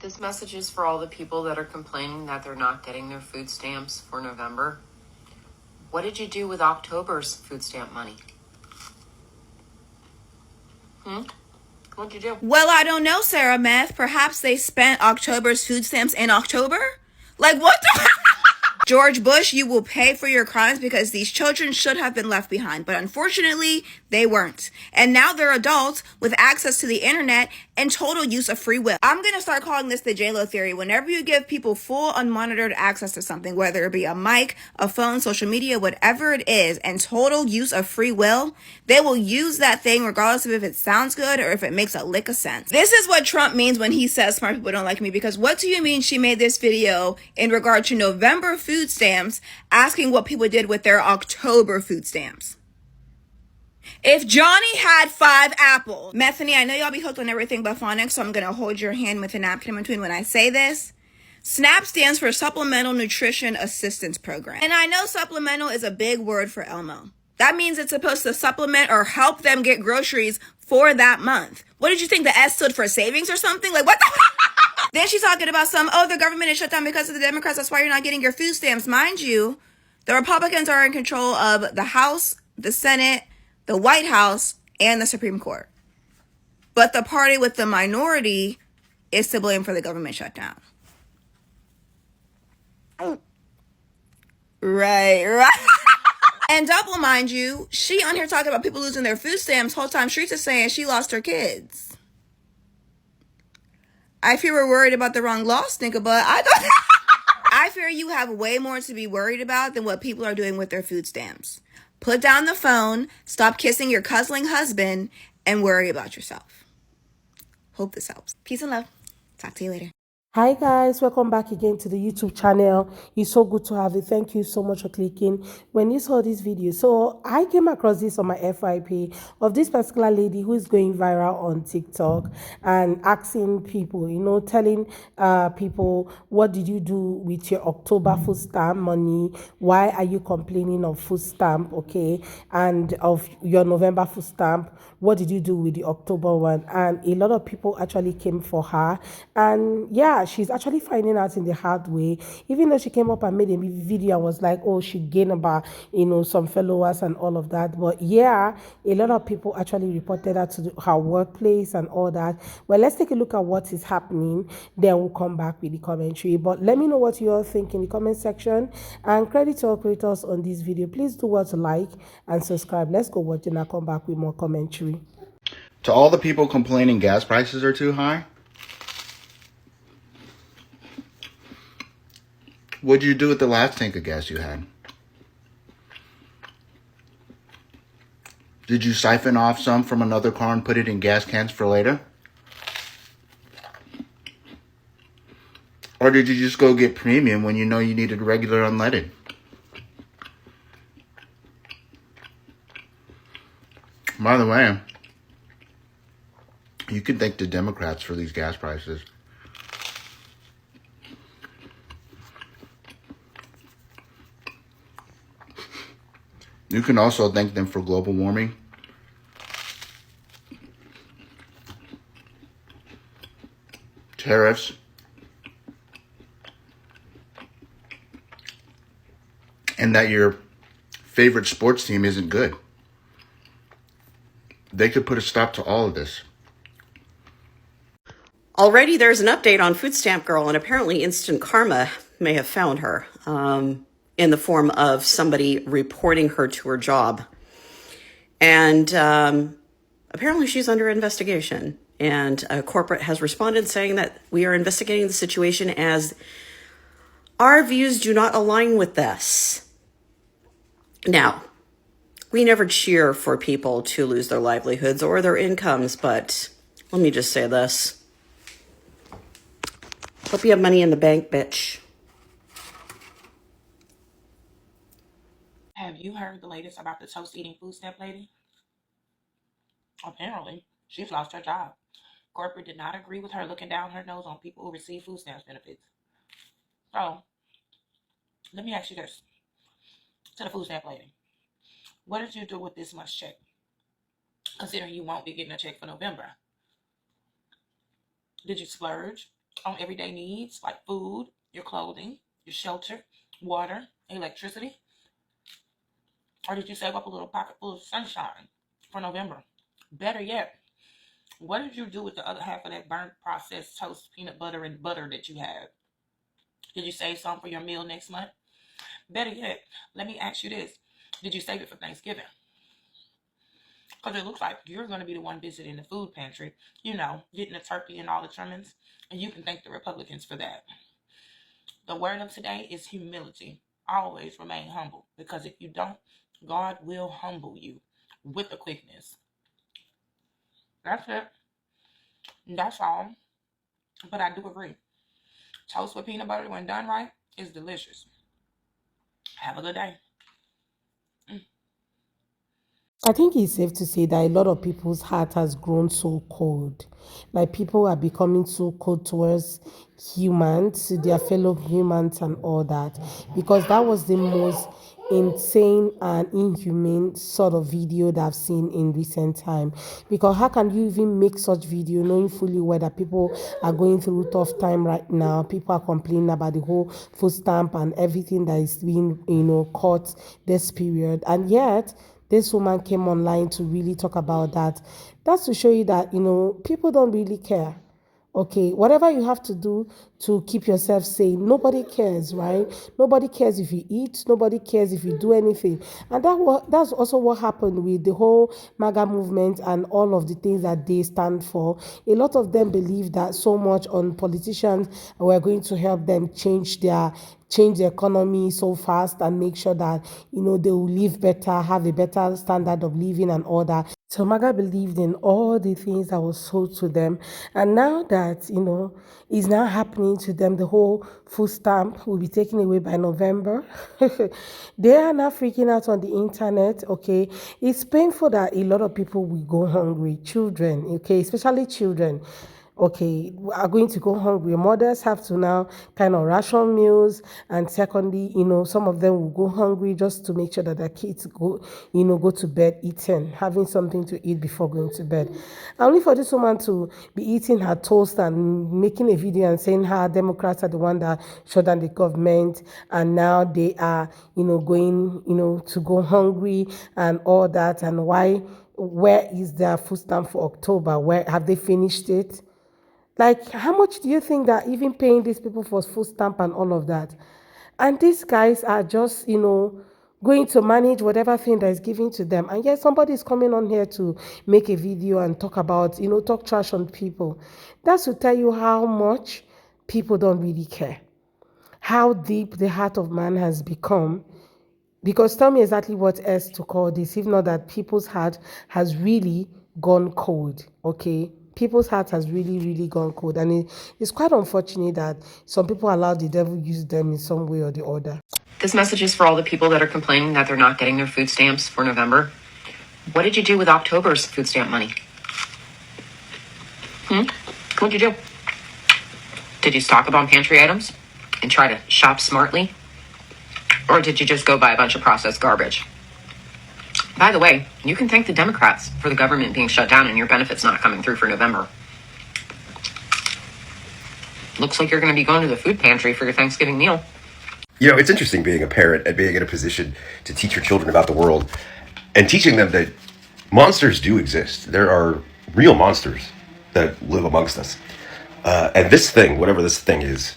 This message is for all the people that are complaining that they're not getting their food stamps for November. What did you do with October's food stamp money? What'd you do? Well, I don't know, Sarah Meth. Perhaps they spent October's food stamps in October? Like, what the George Bush, you will pay for your crimes because these children should have been left behind. But unfortunately, they weren't. And now they're adults with access to the internet and total use of free will. I'm going to start calling this the J-Lo theory. Whenever you give people full unmonitored access to something, whether it be a mic, a phone, social media, whatever it is, and total use of free will, they will use that thing regardless of if it sounds good or if it makes a lick of sense. This is what Trump means when he says smart people don't like me, because what do you mean she made this video in regard to November food stamps asking what people did with their October food stamps? If Johnny had 5 apples, Methany, I know y'all be hooked on everything but phonics, so I'm going to hold your hand with a napkin in between when I say this. SNAP stands for Supplemental Nutrition Assistance Program. And I know supplemental is a big word for Elmo. That means it's supposed to supplement or help them get groceries for that month. What did you think? The S stood for savings or something? Like, what the Then she's talking about the government is shut down because of the Democrats. That's why you're not getting your food stamps. Mind you, the Republicans are in control of the House, the Senate, the White House, and the Supreme Court. But the party with the minority is to blame for the government shutdown. Right. And double, mind you, she on here talking about people losing their food stamps. Whole time Streets is saying she lost her kids. I fear we're worried about the wrong loss, nigga, but I fear you have way more to be worried about than what people are doing with their food stamps. Put down the phone, stop kissing your cuzzling husband, and worry about yourself. Hope this helps. Peace and love. Talk to you later. Hi guys, welcome back again to the YouTube channel. It's so good to have you. Thank you so much for clicking when you saw this video. So I came across this on my FYP of this particular lady who is going viral on TikTok and asking people, telling people, what did you do with your October food stamp money? Why are you complaining of food stamp, okay? And of your November food stamp, what did you do with the October one? And a lot of people actually came for her. And yeah, she's actually finding out in the hard way, even though she came up and made a video and was like, oh, she gained about, some followers and all of that. But yeah, a lot of people actually reported her to her workplace and all that. Well, let's take a look at what is happening. Then we'll come back with the commentary. But let me know what you all think in the comment section. And credit to all creators on this video. Please do what to like and subscribe. Let's go watch and I'll come back with more commentary. To all the people complaining gas prices are too high, what'd you do with the last tank of gas you had? Did you siphon off some from another car and put it in gas cans for later? Or did you just go get premium when you know you needed regular unleaded? By the way, you can thank the Democrats for these gas prices. You can also thank them for global warming. Tariffs. And that your favorite sports team isn't good. They could put a stop to all of this. Already there's an update on Food Stamp Girl, and apparently Instant Karma may have found her in the form of somebody reporting her to her job. And apparently she's under investigation. And corporate has responded saying that we are investigating the situation as our views do not align with this. Now, we never cheer for people to lose their livelihoods or their incomes, but let me just say this. Hope you have money in the bank, bitch. Have you heard the latest about the toast eating food stamp lady? Apparently, she's lost her job. Corporate did not agree with her looking down her nose on people who receive food stamps benefits. So, let me ask you this. To the food stamp lady. What did you do with this month's check? Considering you won't be getting a check for November. Did you splurge? on everyday needs like food, your clothing, your shelter, water, electricity? Or did you save up a little pocket full of sunshine for November? Better yet, what did you do with the other half of that burnt processed toast, peanut butter, and butter that you had? Did you save some for your meal next month? Better yet, let me ask you this. Did you save it for Thanksgiving? Because it looks like you're going to be the one visiting the food pantry, getting the turkey and all the trimmings. And you can thank the Republicans for that. The word of today is humility. Always remain humble. Because if you don't, God will humble you with the quickness. That's it. That's all. But I do agree. Toast with peanut butter when done right is delicious. Have a good day. I think it's safe to say that a lot of people's heart has grown so cold. Like people are becoming so cold towards humans, to their fellow humans and all that. Because that was the most insane and inhumane sort of video that I've seen in recent time. Because how can you even make such video knowing fully well that people are going through tough time right now? People are complaining about the whole food stamp and everything that is being, caught this period. And yet this woman came online to really talk about that. That's to show you that, people don't really care. Okay, whatever you have to do to keep yourself sane, nobody cares, right? Nobody cares if you eat, nobody cares if you do anything. And that's also what happened with the whole MAGA movement and all of the things that they stand for. A lot of them believe that so much on politicians were going to help them change the economy so fast and make sure that they will live better, have a better standard of living and all that. So MAGA believed in all the things that was sold to them. And now that, is now happening to them, the whole food stamp will be taken away by November. They are now freaking out on the internet, okay? It's painful that a lot of people will go hungry. Children, okay, especially children. Okay, are going to go hungry. Mothers have to now kind of ration meals, and secondly, some of them will go hungry just to make sure that their kids go to bed eating, having something to eat before going to bed. Only for this woman to be eating her toast and making a video and saying how Democrats are the one that shut down the government, and now they are, going, to go hungry and all that, and where is their food stamp for October? Where have they finished it? Like, how much do you think that even paying these people for food stamp and all of that? And these guys are just, going to manage whatever thing that is given to them. And yet somebody is coming on here to make a video and talk about, talk trash on people. That's to tell you how much people don't really care. How deep the heart of man has become. Because tell me exactly what else to call this, if not that people's heart has really gone cold, okay? People's heart has really, really gone cold. And it's quite unfortunate that some people allow the devil use them in some way or the other. This message is for all the people that are complaining that they're not getting their food stamps for November. What did you do with October's food stamp money? What'd you do? Did you stock up on pantry items and try to shop smartly? Or did you just go buy a bunch of processed garbage? By the way, you can thank the Democrats for the government being shut down and your benefits not coming through for November. Looks like you're going to be going to the food pantry for your Thanksgiving meal. It's interesting being a parent and being in a position to teach your children about the world and teaching them that monsters do exist. There are real monsters that live amongst us. And this thing, whatever this thing is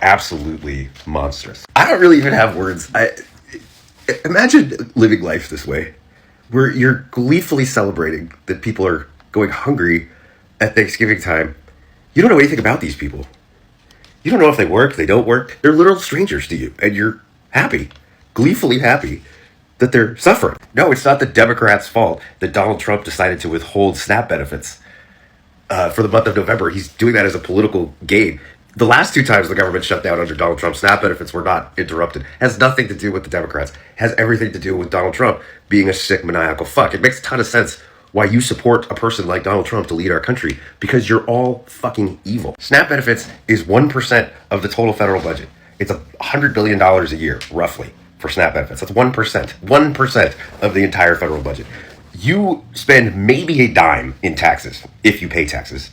absolutely monstrous. I don't really even have words. Imagine living life this way, where you're gleefully celebrating that people are going hungry at Thanksgiving time. You don't know anything about these people. You don't know if they work, they don't work. They're literal strangers to you, and you're happy, gleefully happy that they're suffering. No, it's not the Democrats' fault that Donald Trump decided to withhold SNAP benefits for the month of November. He's doing that as a political gain. The last two times the government shut down under Donald Trump, SNAP benefits were not interrupted. Has nothing to do with the Democrats. Has everything to do with Donald Trump being a sick, maniacal fuck. It makes a ton of sense why you support a person like Donald Trump to lead our country, because you're all fucking evil. SNAP benefits is 1% of the total federal budget. It's $100 billion a year, roughly, for SNAP benefits. That's 1%. 1% of the entire federal budget. You spend maybe a dime in taxes, if you pay taxes.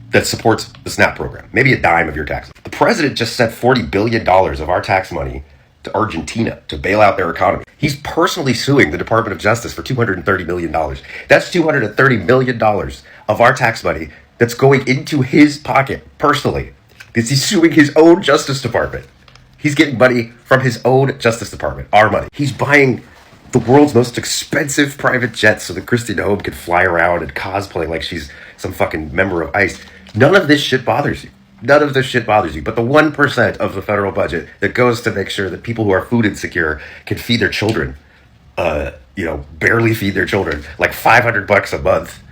that supports the SNAP program, maybe a dime of your taxes. The president just sent $40 billion of our tax money to Argentina to bail out their economy. He's personally suing the Department of Justice for $230 million. That's $230 million of our tax money that's going into his pocket personally. He's suing his own Justice Department. He's getting money from his own Justice Department, our money. He's buying the world's most expensive private jet so that Christy Nome can fly around and cosplay like she's some fucking member of ICE. None of this shit bothers you. None of this shit bothers you. But the 1% of the federal budget that goes to make sure that people who are food insecure can feed their children, barely feed their children, like $500 a month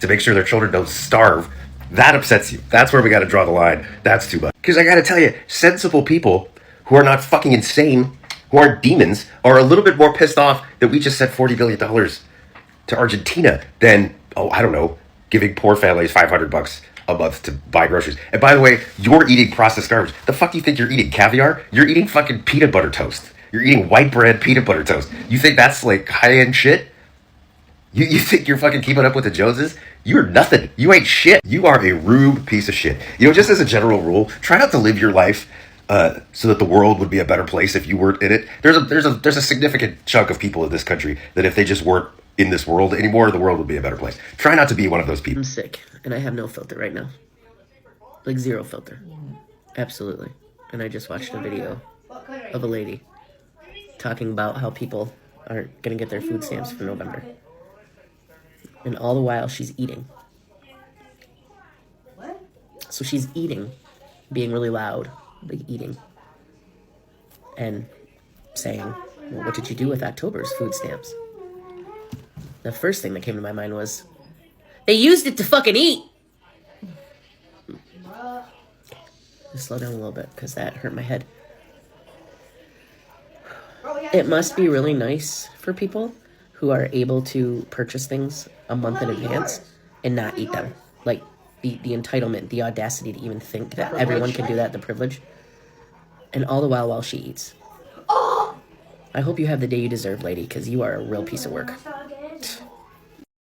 to make sure their children don't starve, that upsets you. That's where we got to draw the line. That's too much. Because I got to tell you, sensible people who are not fucking insane, who aren't demons, are a little bit more pissed off that we just sent $40 billion to Argentina than, giving poor families $500 a month to buy groceries. And by the way, you're eating processed garbage. The fuck do you think you're eating? Caviar? You're eating fucking peanut butter toast. You're eating white bread peanut butter toast. You think that's like high-end shit? You think you're fucking keeping up with the Joneses? You're nothing. You ain't shit. You are a rube piece of shit. Just as a general rule, try not to live your life so that the world would be a better place if you weren't in it. There's a significant chunk of people in this country that if they just weren't in this world anymore, the world would be a better place. Try not to be one of those people. I'm sick, and I have no filter right now. Like, zero filter. Absolutely. And I just watched a video of a lady talking about how people aren't going to get their food stamps for November. And all the while, she's eating. So she's eating, being really loud, like eating, and saying, well, what did you do with October's food stamps? The first thing that came to my mind was, they used it to fucking eat. Just slow down a little bit, because that hurt my head. It must be really nice for people who are able to purchase things a month in advance and not eat them. Like, the entitlement, the audacity to even think that everyone can do that, the privilege. And all the while she eats. I hope you have the day you deserve, lady, because you are a real piece of work.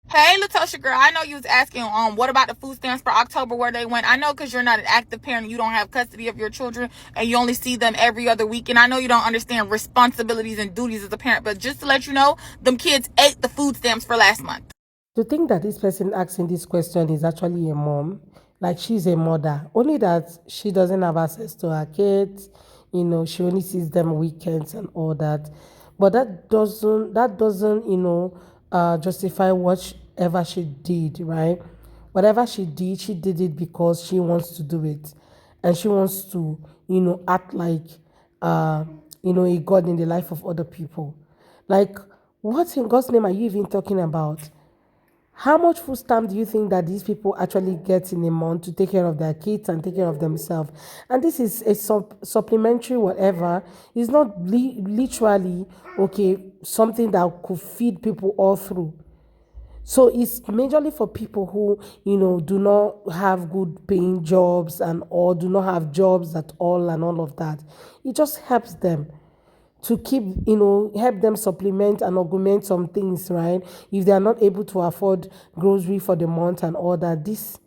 Hey, Latasha girl, I know you was asking what about the food stamps for October, where they went. I know because you're not an active parent, you don't have custody of your children, and you only see them every other week. And I know you don't understand responsibilities and duties as a parent, but just to let you know, them kids ate the food stamps for last month. To think that this person asking this question is actually a mom, like she's a mother, only that she doesn't have access to her kids, she only sees them weekends and all that. But that doesn't justify whatever she did, right? Whatever she did it because she wants to do it. And she wants to, act like, a God in the life of other people. Like, what in God's name are you even talking about? How much food stamp do you think that these people actually get in a month to take care of their kids and take care of themselves? And this is a supplementary whatever. It's not literally, something that could feed people all through. So it's majorly for people who, do not have good paying jobs or do not have jobs at all and all of that. It just helps them to keep, help them supplement and augment some things, right? If they are not able to afford grocery for the month and all that, this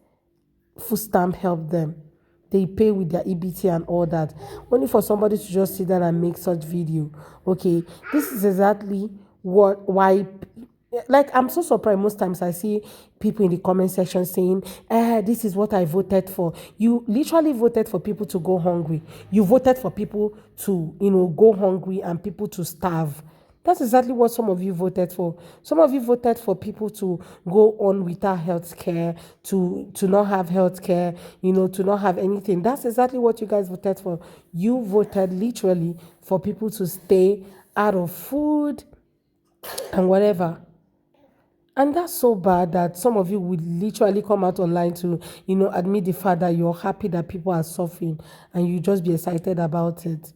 food stamp help them. They pay with their EBT and all that. Only for somebody to just sit down and make such video. Okay, this is exactly why. Like, I'm so surprised most times I see people in the comment section saying, this is what I voted for. You literally voted for people to go hungry. You voted for people to, go hungry and people to starve. That's exactly what some of you voted for. Some of you voted for people to go on without health care, to not have health care, to not have anything. That's exactly what you guys voted for. You voted literally for people to stay out of food and whatever. And that's so bad that some of you would literally come out online to, admit the fact that you're happy that people are suffering and you just be excited about it.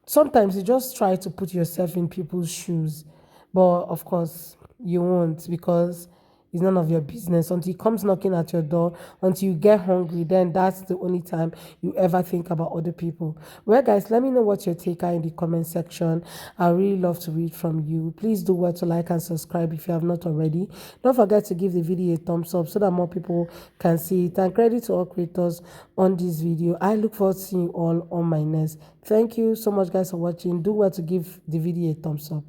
Sometimes you just try to put yourself in people's shoes. But of course, you won't, because it's none of your business. Until he comes knocking at your door, until you get hungry, then that's the only time you ever think about other people. Well, guys, let me know what your take are in the comment section. I really love to read from you. Please do well to like and subscribe if you have not already. Don't forget to give the video a thumbs up so that more people can see it. And credit to all creators on this video. I look forward to seeing you all on my next. Thank you so much, guys, for watching. Do well to give the video a thumbs up.